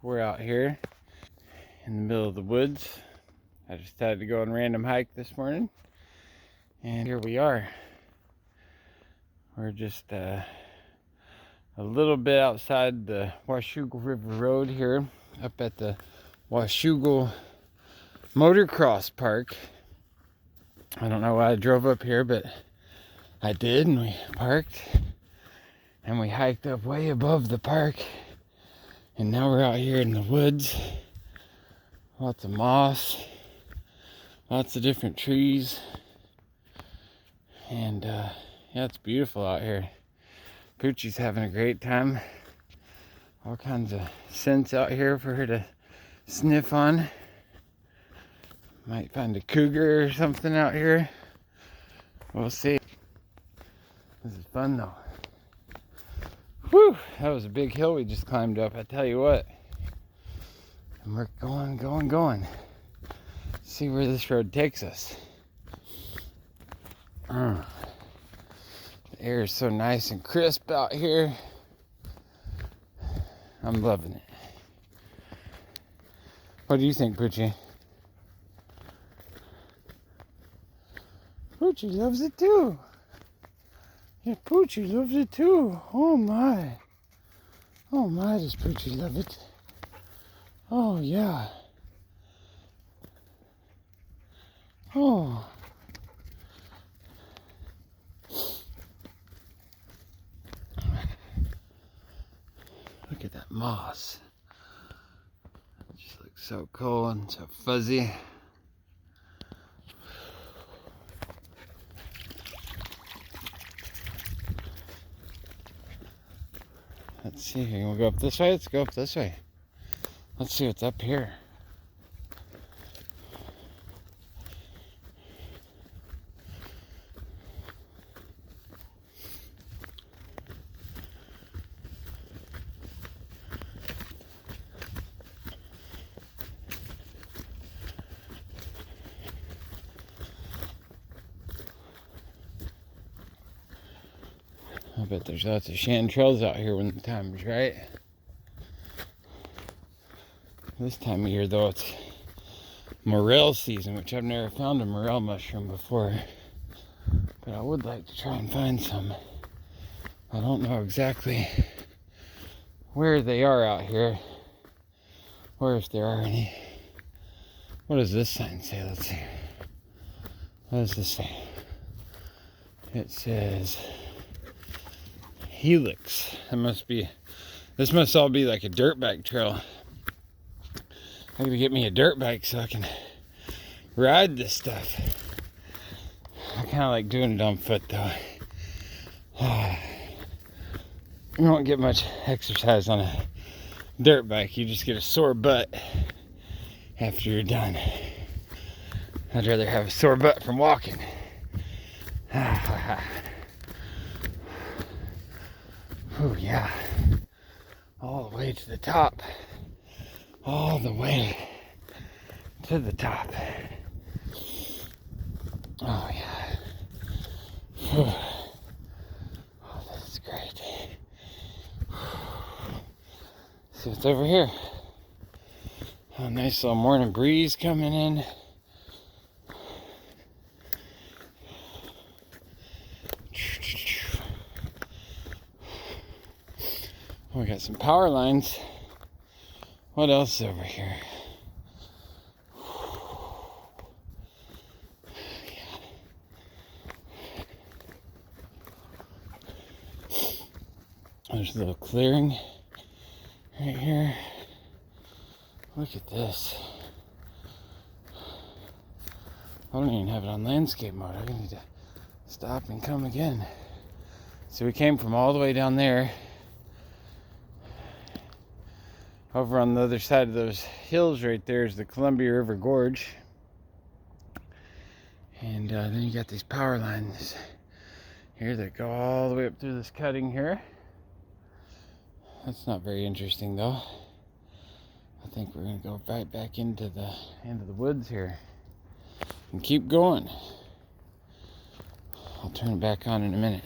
We're out here in the middle of the woods. I just decided to go on a random hike this morning, and here we are. We're just a little bit outside the Washougal River Road here, up at the Washougal Motocross Park. I don't know why I drove up here, but I did, and we parked, and we hiked up way above the park, and now we're out here in the woods. Lots of moss, lots of different trees, and yeah, it's beautiful out here. Poochie's having a great time. All kinds of scents out here for her to sniff on. Might find a cougar or something out here. We'll see. This is fun though. Whew, that was a big hill we just climbed up, I tell you what. And we're going. See where this road takes us. The air is so nice and crisp out here. I'm loving it. What do you think, Poochie? Poochie loves it too. Yeah, Poochie loves it too. Oh my. Oh my, does Poochie love it? Oh yeah. Oh. Look at that moss. It just looks so cool and so fuzzy. Let's see, we'll go up this way. Let's go up this way. Let's see what's up here. I bet there's lots of chanterelles out here when the time is right. This time of year, though, it's morel season, which I've never found a morel mushroom before. But I would like to try and find some. I don't know exactly where they are out here, or if there are any. What does this sign say? Let's see. What does this say? It says Helix. This must all be like a dirt bike trail. I gotta get me a dirt bike so I can ride this stuff. I kind of like doing it on foot though. You won't get much exercise on a dirt bike. You just get a sore butt after you're done. I'd rather have a sore butt from walking. Oh yeah. All the way to the top. All the way to the top. Oh yeah. Oh, this is great. See what's over here. A nice little morning breeze coming in. We got some power lines. What else is over here? There's a little clearing right here. Look at this. I don't even have it on landscape mode. I need to stop and come again. So we came from all the way down there. Over on the other side of those hills right there is the Columbia River Gorge. And then you got these power lines here that go all the way up through this cutting here. That's not very interesting though. I think we're going to go right back into the woods here and keep going. I'll turn it back on in a minute.